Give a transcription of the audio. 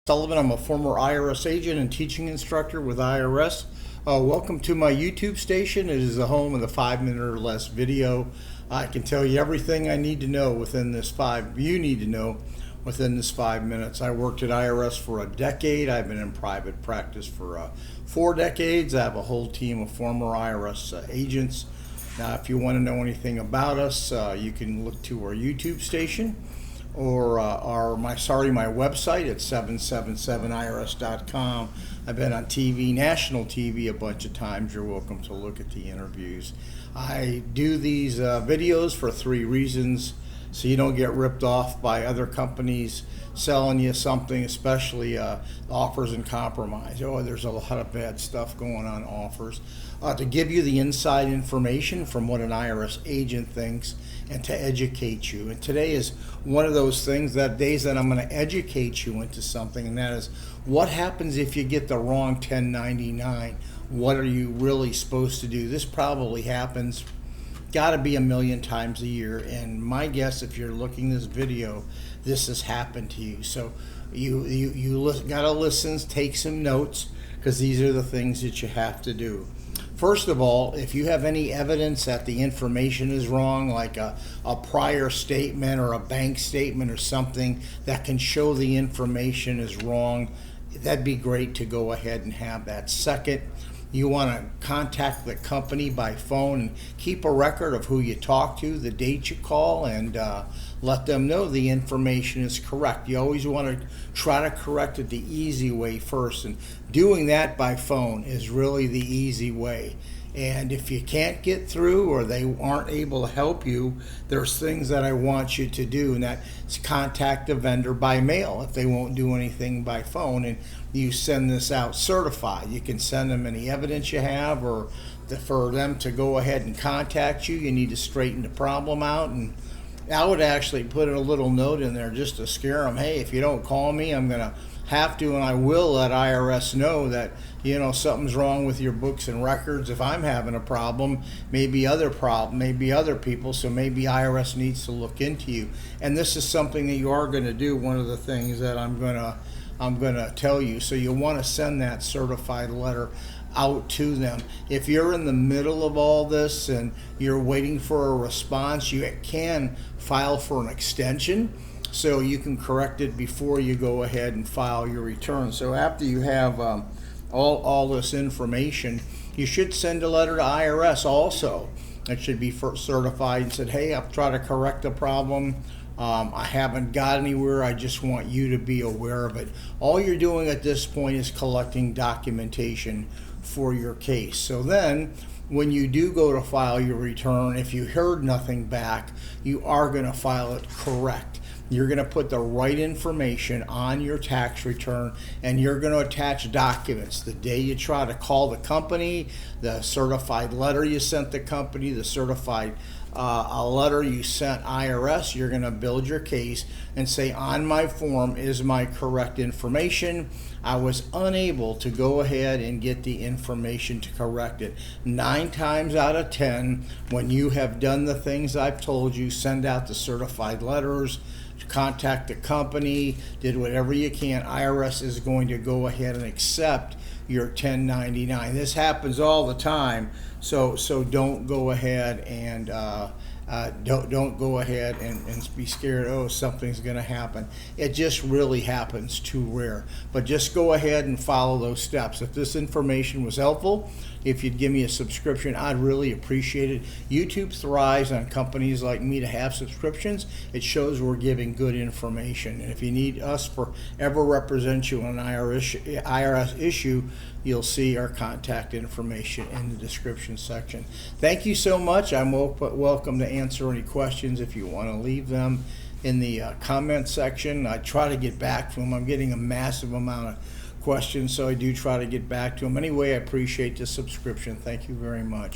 Sullivan. I'm a former IRS agent and teaching instructor with IRS. Welcome to my YouTube station. It is the home of the 5-minute or less video. I can tell you everything I need to know within this you need to know within this 5 minutes. I worked at IRS for a decade. I've been in private practice for 4 decades. I have a whole team of former IRS agents. Now, if you want to know anything about us, you can look to our YouTube station or my website at 777irs.com. I've been on TV, national TV, a bunch of times. You're welcome to look at the interviews. I do these videos for 3 reasons: so you don't get ripped off by other companies selling you something, especially offers and compromise. There's a lot of bad stuff going on offers. To give you the inside information from what an IRS agent thinks and to educate you. And today is one of those days that I'm going to educate you into something, and that is what happens if you get the wrong 1099. What are you really supposed to do? This probably happens, got to be 1,000,000 times a year, and my guess, if you're looking this video, this has happened to you. So you got to listen, take some notes, because these are the things that you have to do. First of all, if you have any evidence that the information is wrong, like a prior statement or a bank statement or something that can show the information is wrong, that'd be great to go ahead and have that. Second, you want to contact the company by phone and keep a record of who you talk to, the date you call, and let them know the information is correct. You always want to try to correct it the easy way first, and doing that by phone is really the easy way. And if you can't get through or they aren't able to help you, there's things that I want you to do, and that's contact the vendor by mail if they won't do anything by phone, and you send this out certified. You can send them any evidence you have, or for them to go ahead and contact you, you need to straighten the problem out. And I would actually put a little note in there just to scare them. Hey, if you don't call me, I'm going to have to, and I will let IRS know that something's wrong with your books and records. If I'm having a problem, maybe other people, so maybe IRS needs to look into you. And this is something that you are going to do. One of the things that I'm going to tell you. So you want to send that certified letter out to them. If you're in the middle of all this and you're waiting for a response, you can file for an extension, so you can correct it before you go ahead and file your return. So after you have all this information, you should send a letter to IRS also. It should be certified and said, hey, I've tried to correct the problem. I haven't got anywhere. I just want you to be aware of it. All you're doing at this point is collecting documentation for your case. So then, when you do go to file your return, if you heard nothing back, you are going to file it correct. You're going to put the right information on your tax return, and you're going to attach documents. The day you try to call the company, the certified letter you sent the company, the certified a letter you sent IRS, you're going to build your case and say, on my form is my correct information. I was unable to go ahead and get the information to correct it. 9 times out of 10, when you have done the things I've told you, send out the certified letters, contact the company, did whatever you can, IRS is going to go ahead and accept your 1099. This happens all the time, so don't go ahead and don't go ahead and be scared. Oh, something's going to happen. It just really happens too rare. But just go ahead and follow those steps. If this information was helpful, if you'd give me a subscription, I'd really appreciate it. YouTube thrives on companies like me to have subscriptions. It shows we're giving good information. And if you need us to ever represent you on an IRS issue, you'll see our contact information in the description section. Thank you so much. I'm welcome to answer any questions if you want to leave them in the comment section. I try to get back to them. I'm getting a massive amount of questions, so I do try to get back to them. Anyway, I appreciate the subscription. Thank you very much.